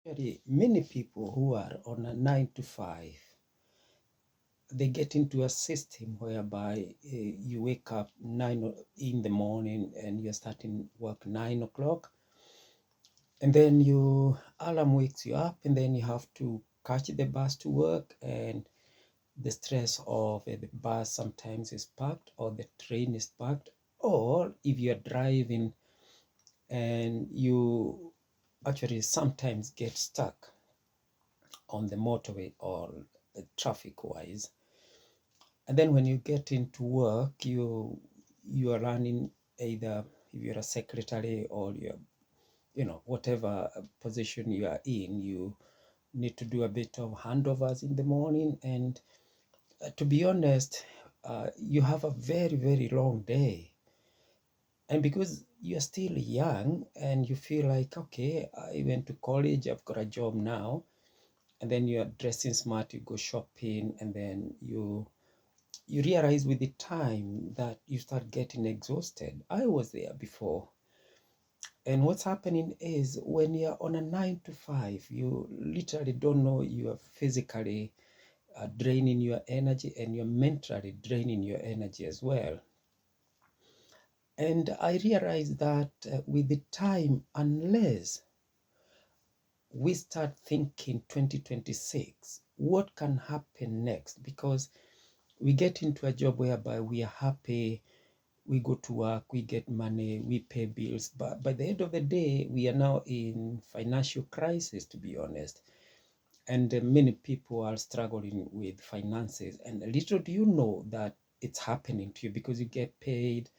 Actually, many people who are on a 9 to 5, they get into a system whereby you wake up in the morning and you're starting work 9 o'clock, and then your alarm wakes you up, and then you have to catch the bus to work, and the stress of the bus sometimes is packed or the train is packed, or if you're driving and you actually sometimes get stuck on the motorway or traffic wise, and then when you get into work, you are running, either if you're a secretary or you're whatever position you are in, you need to do a bit of handovers in the morning, and to be honest, you have a very very long day, and because you're still young and you feel like, okay, I went to college, I've got a job now, and then you're dressing smart, you go shopping, and then you realize with the time that you start getting exhausted. I was there before. And what's happening is when you're on a 9 to 5, you literally don't know you are physically draining your energy, and you're mentally draining your energy as well. And I realized that with the time, unless we start thinking 2026, what can happen next? Because we get into a job whereby we are happy, we go to work, we get money, we pay bills, but by the end of the day, we are now in financial crisis, to be honest. And many people are struggling with finances, and little do you know that it's happening to you, because you get paid,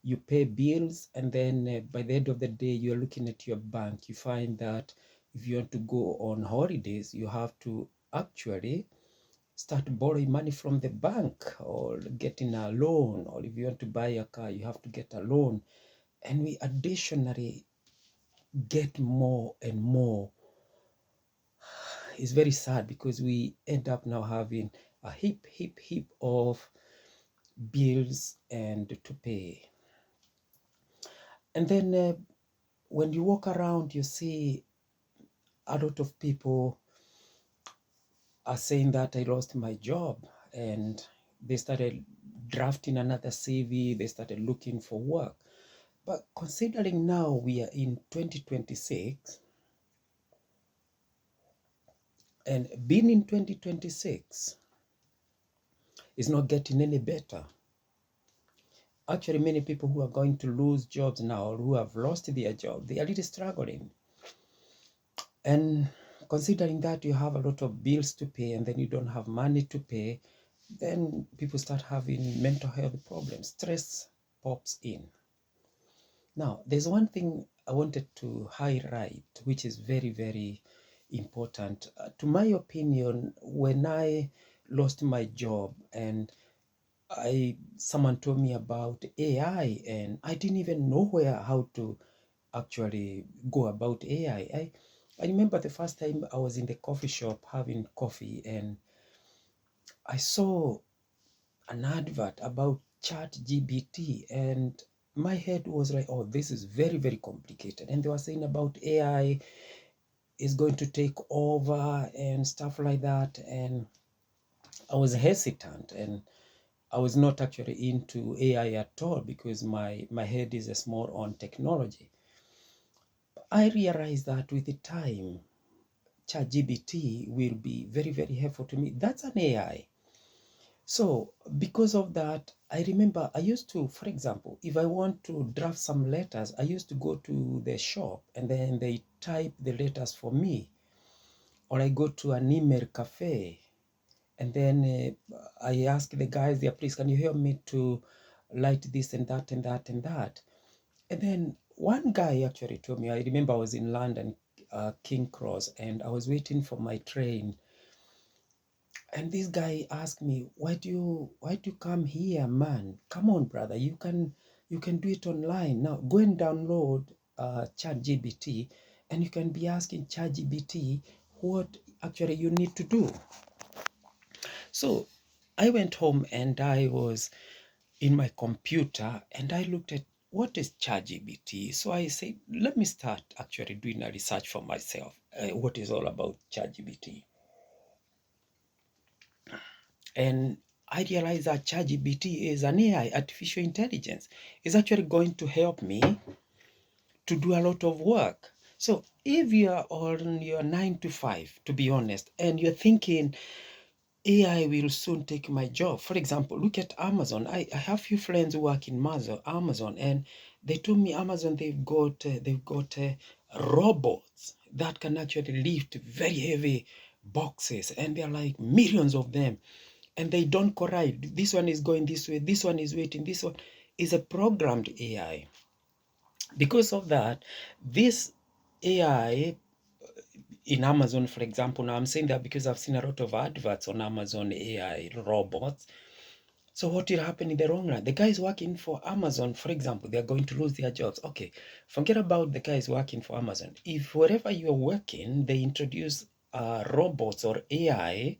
you pay bills, and then by the end of the day, you're looking at your bank, you find that if you want to go on holidays, you have to actually start borrowing money from the bank or getting a loan, or if you want to buy a car, you have to get a loan. And we additionally get more and more. It's very sad because we end up now having a heap of bills and to pay. And then when you walk around, you see a lot of people are saying that I lost my job, and they started drafting another CV, they started looking for work. But considering now we are in 2026, and being in 2026 is not getting any better. Actually, many people who are going to lose jobs now, or who have lost their job, they are really struggling. And considering that you have a lot of bills to pay, and then you don't have money to pay, then people start having mental health problems. Stress pops in. Now, there's one thing I wanted to highlight, which is very, very important. To my opinion, when I lost my job and someone told me about AI, and I didn't even know how to actually go about AI. I remember the first time I was in the coffee shop having coffee, and I saw an advert about ChatGPT, and my head was like, oh, this is very, very complicated. And they were saying about AI is going to take over and stuff like that. And I was hesitant, and I was not actually into AI at all, because my head is more on technology. I realized that with the time, ChatGPT will be very, very helpful to me. That's an AI. So because of that, I remember I used to, for example, if I want to draft some letters, I used to go to the shop, and then they type the letters for me. Or I go to an email cafe, and then I ask the guys there, please, can you help me to light this and that and that and that? And then one guy actually told me, I remember I was in London, King Cross, and I was waiting for my train. And this guy asked me, why do you come here, man? Come on, brother, you can do it online. Now go and download ChatGPT, and you can be asking ChatGPT what actually you need to do. So I went home, and I was in my computer, and I looked at what is ChatGPT? So I said, let me start actually doing a research for myself. What is all about ChatGPT? And I realized that ChatGPT is an AI, artificial intelligence. It's actually going to help me to do a lot of work. So if you are on your 9 to 5, to be honest, and you're thinking AI will soon take my job. For example, look at Amazon. I have few friends who work in Amazon, and they told me Amazon they've got robots that can actually lift very heavy boxes, and there are like millions of them, and they don't collide. This one is going this way. This one is waiting. This one is a programmed AI. Because of that, this AI in Amazon, for example, now I'm saying that because I've seen a lot of adverts on Amazon AI robots. So what will happen in the long run? The guys working for Amazon, for example, they're going to lose their jobs. Okay, forget about the guys working for Amazon. If wherever you're working, they introduce robots or AI,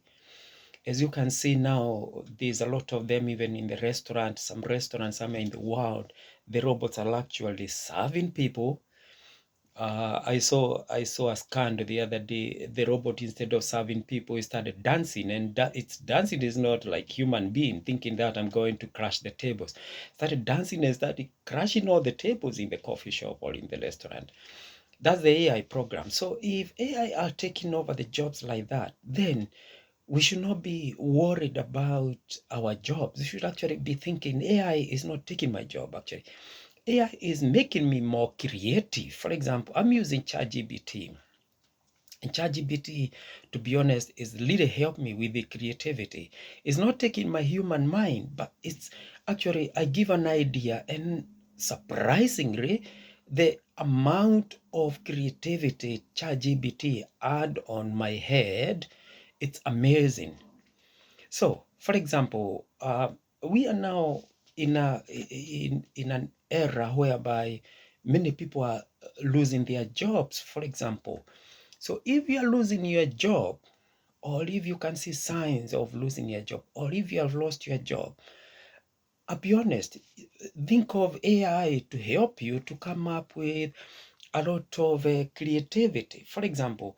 as you can see now, there's a lot of them even in the restaurant, some restaurants somewhere in the world, the robots are actually serving people. I saw a scandal the other day. The robot, instead of serving people, it started dancing, and its dancing is not like human being thinking that I'm going to crash the tables. Started dancing and started crashing all the tables in the coffee shop or in the restaurant. That's the AI program. So if AI are taking over the jobs like that, then we should not be worried about our jobs. We should actually be thinking AI is not taking my job actually. AI is making me more creative. For example, I'm using ChatGPT. And ChatGPT, to be honest, is really helped me with the creativity. It's not taking my human mind, but it's actually, I give an idea, and surprisingly, the amount of creativity ChatGPT add on my head, it's amazing. So, for example, we are now in an era whereby many people are losing their jobs, for example. So if you are losing your job, or if you can see signs of losing your job, or if you have lost your job, I'll be honest, think of AI to help you to come up with a lot of creativity. For example,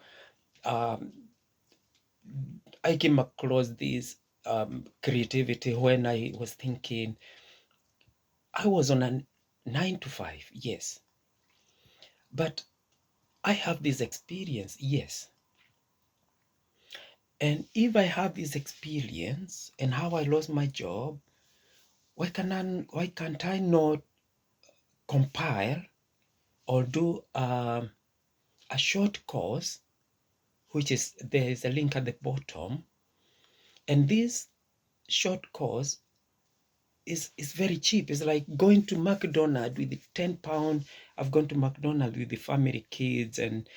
um, I came across this creativity when I was thinking I was on a 9 to 5, yes, but I have this experience, yes. And if I have this experience and how I lost my job, why can't I not compile or do a short course, which is there is a link at the bottom, and this short course is very cheap. It's like going to McDonald's with the £10. I've gone to McDonald's with the family kids, and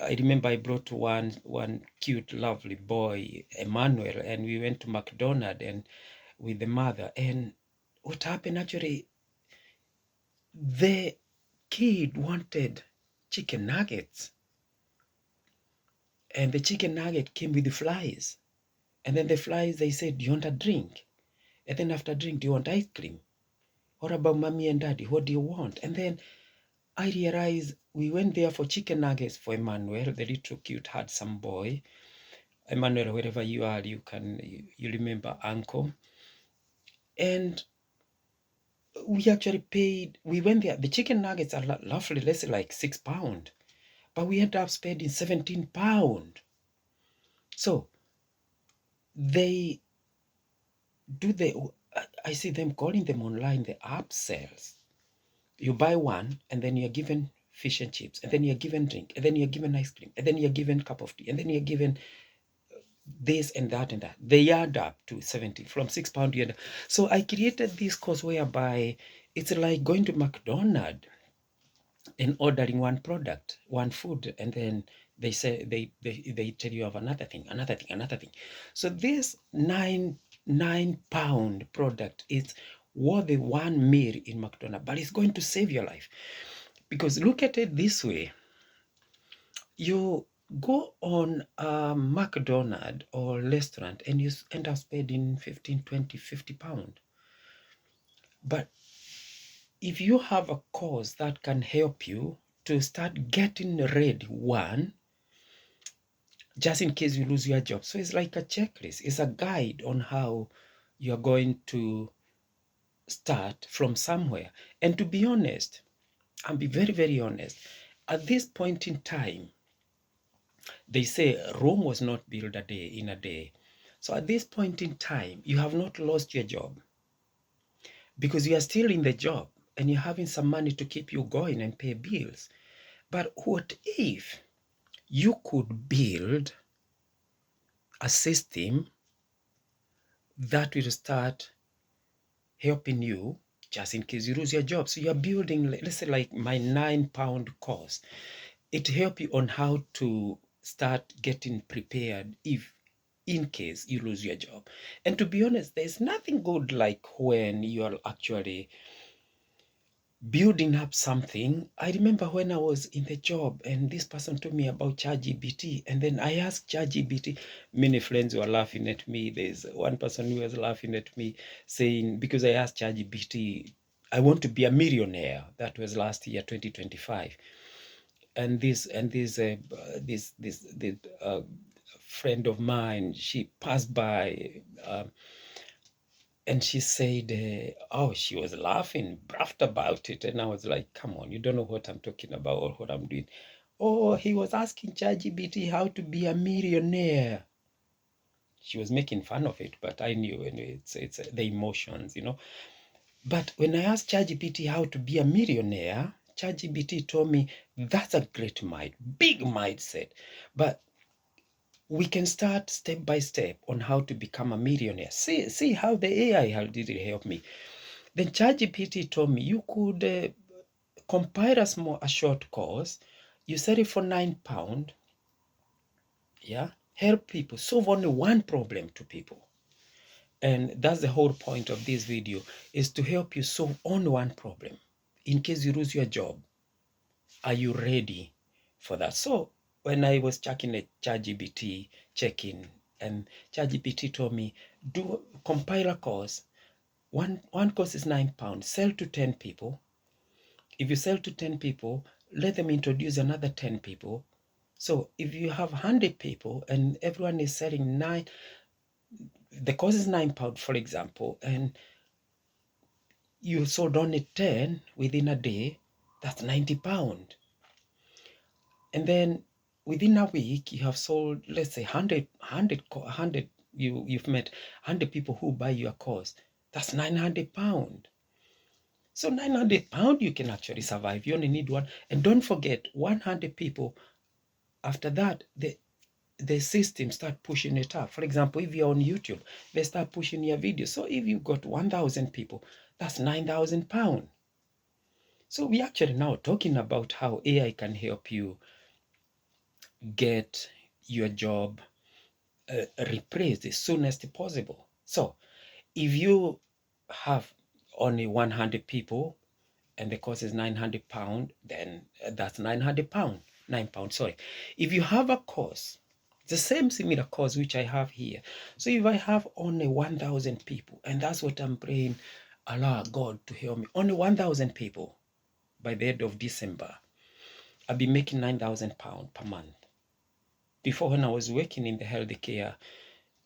I remember I brought one cute, lovely boy, Emmanuel, and we went to McDonald's and with the mother. And what happened actually, the kid wanted chicken nuggets, and the chicken nugget came with the flies. And then the flies, they said, do you want a drink? And then after drink, do you want ice cream? What about mommy and daddy? What do you want? And then I realized we went there for chicken nuggets for Emmanuel, the little cute handsome boy. Emmanuel, wherever you are, you remember Uncle. And we actually paid, we went there. The chicken nuggets are roughly, let's say like £6, but we ended up spending £17. So they do I see them calling them online, the upsells. You buy one, and then you're given fish and chips, and then you're given drink, and then you're given ice cream, and then you're given cup of tea, and then you're given this and that and that. They add up to 70 from £6 you So I created this course whereby it's like going to McDonald's and ordering one product, one food, and then they say they tell you of another thing. So this £9 product is worth the one meal in McDonald's, but it's going to save your life. Because look at it this way, you go on a McDonald's or restaurant and you end up spending 15, 20, £50. But if you have a course that can help you to start getting ready, one, just in case you lose your job. So it's like a checklist, it's a guide on how you're going to start from somewhere. And to be honest, and be very, very honest, at this point in time, they say Rome was not built in a day. So at this point in time, you have not lost your job because you are still in the job and you're having some money to keep you going and pay bills. But what if you could build a system that will start helping you just in case you lose your job? So you're building, let's say, like my £9 course. It helps you on how to start getting prepared if in case you lose your job. And to be honest, there's nothing good like when you're actually building up something. I remember when I was in the job and this person told me about ChatGPT, and then I asked ChatGPT. Many friends were laughing at me. There's one person who was laughing at me saying, because I asked ChatGPT, I want to be a millionaire. That was last year, 2025. And this friend of mine, she passed by, and she said, oh, she was laughing, braffed about it. And I was like, come on, you don't know what I'm talking about or what I'm doing. Oh, he was asking ChatGPT how to be a millionaire. She was making fun of it, but I knew, and it's the emotions, you know. But when I asked ChatGPT how to be a millionaire, ChatGPT told me that's a great big mindset. But we can start step by step on how to become a millionaire. See how the AI did it help me. Then ChatGPT told me you could compile a short course. You sell it for £9. Yeah, help people solve only one problem to people. And that's the whole point of this video, is to help you solve only one problem. In case you lose your job, are you ready for that? So when I was checking a ChatGPT, and ChatGPT told me, compile a course. One course is £9. Sell to 10 people. If you sell to 10 people, let them introduce another 10 people. So if you have 100 people and everyone is selling the course is £9, for example, and you sold only 10 within a day, that's £90. And then within a week, you have sold, let's say, 100, you've met 100 people who buy your course. That's £900. So £900, you can actually survive. You only need one. And don't forget, 100 people, after that, the system start pushing it up. For example, if you're on YouTube, they start pushing your video. So if you got 1,000 people, that's £9,000. So we're actually now talking about how AI can help you get your job replaced as soon as possible. So if you have only 100 people and the cost is £900, then that's £900, £9, sorry. If you have a course, the same similar course which I have here. So if I have only 1,000 people, and that's what I'm praying, allow God to help me, only 1,000 people by the end of December, I'll be making £9,000 per month. Before, when I was working in the healthcare,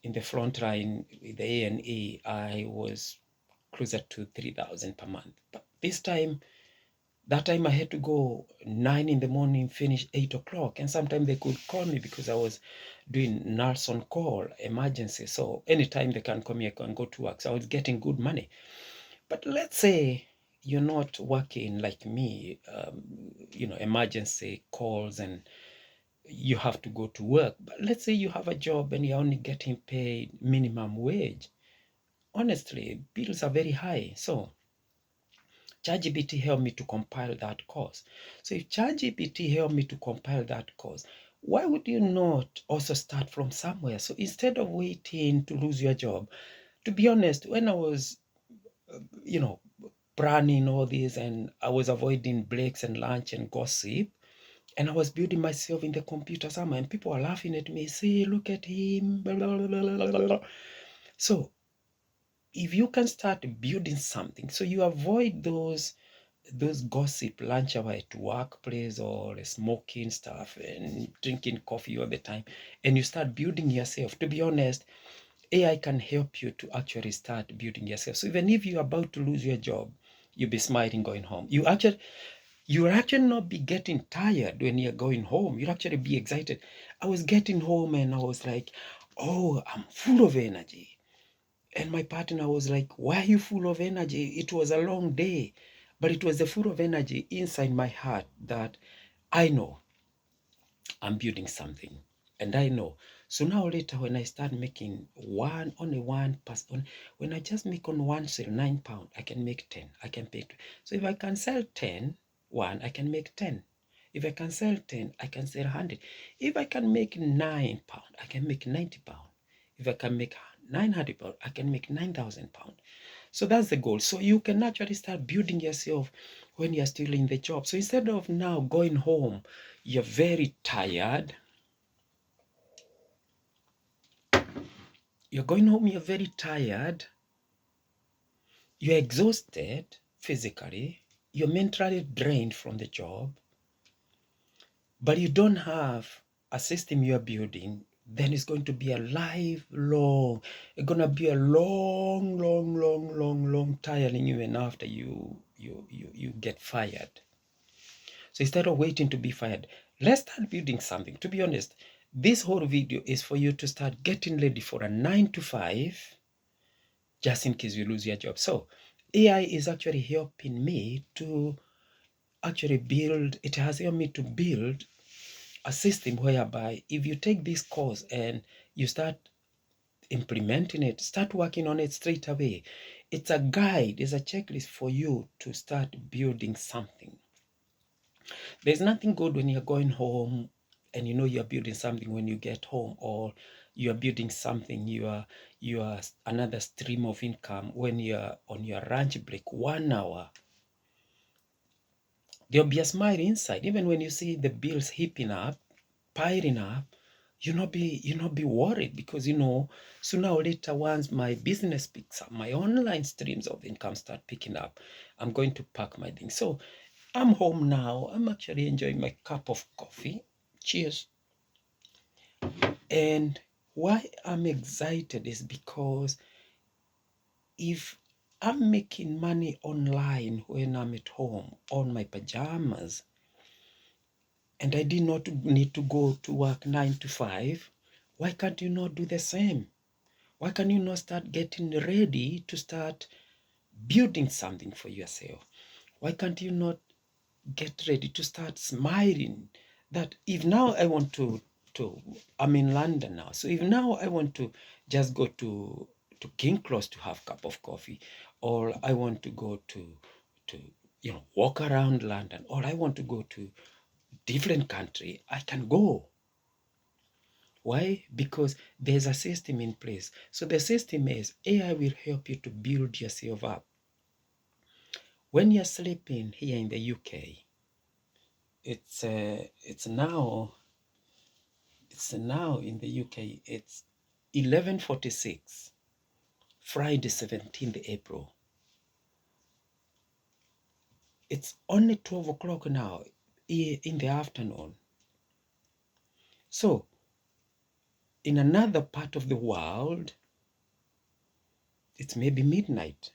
in the front line with the A&E, I was closer to 3,000 per month. But that time I had to go 9 in the morning, finish 8 o'clock. And sometimes they could call me because I was doing nurse on call, emergency. So anytime they can call me, I can go to work. So I was getting good money. But let's say you're not working like me, emergency calls and you have to go to work. But let's say you have a job and you're only getting paid minimum wage. Honestly, bills are very high. So ChatGPT helped me to compile that course. So if ChatGPT helped me to compile that course, why would you not also start from somewhere? So instead of waiting to lose your job, to be honest, when I was, planning all this and I was avoiding breaks and lunch and gossip, and I was building myself in the computer somewhere, and people are laughing at me, see, look at him, blah, blah, blah, blah, blah, blah. So if you can start building something, so you avoid those those gossip lunch hour at workplace or smoking stuff and drinking coffee all the time, and you start building yourself. To be honest, AI can help you to actually start building yourself. So even if you're about to lose your job, you'll be smiling going home. You'll actually not be getting tired when you're going home. You'll actually be excited. I was getting home and I was like, oh, I'm full of energy. And my partner was like, why are you full of energy? It was a long day. But it was the full of energy inside my heart that I know I'm building something. And I know. So now later when I start making only 1%, when I just make on one sale £9, I can make 10. I can pay. So if I can sell 10, I can make 10. If I can sell 10, I can sell 100. If I can make £9, I can make £90. If I can make £900, I can make £9,000. So that's the goal. So you can actually start building yourself when you're still in the job. So instead of now going home, you're very tired. You're going home, you're very tired. You're exhausted physically. You're mentally drained from the job. But you don't have a system you're building, then it's going to be a lifelong, it's going to be a long tiring even after you get fired. So instead of waiting to be fired, let's start building something. To be honest, this whole video is for you to start getting ready for a 9 to 5, just in case you lose your job. So AI is actually helping me to actually build, it has helped me to build a system whereby if you take this course and you start implementing it, start working on it straight away, it's a guide, it's a checklist for you to start building something. There's nothing good when you're going home and you know you're building something when you get home, or you're building something, you are another stream of income when you're on your lunch break 1 hour. There'll be a smile inside, even when you see the bills heaping up, piling up. You not be worried, because you know sooner or later, once my business picks up, my online streams of income start picking up, I'm going to pack my things. So I'm home now. I'm actually enjoying my cup of coffee. Cheers. And why I'm excited is because if I'm making money online when I'm at home on my pajamas, and I did not need to go to work 9 to 5, why can't you not do the same? Why can you not start getting ready to start building something for yourself? Why can't you not get ready to start smiling? That if now I want to I'm in London now, so if now I want to just go to King Cross to have a cup of coffee, or I want to go to walk around London, or I want to go to different country, I can go. Why? Because there's a system in place. So the system is AI will help you to build yourself up. When you're sleeping here in the UK, it's now in the UK, it's 11:46, Friday 17th April. It's only 12 o'clock now in the afternoon. So in another part of the world, it's maybe midnight.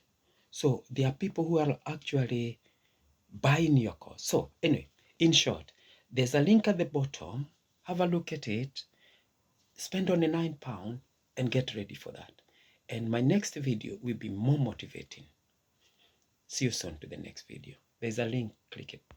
So there are people who are actually buying your course. So anyway, in short, there's a link at the bottom. Have a look at it. Spend only £9 and get ready for that. And my next video will be more motivating. See you soon to the next video. There's a link. Click it.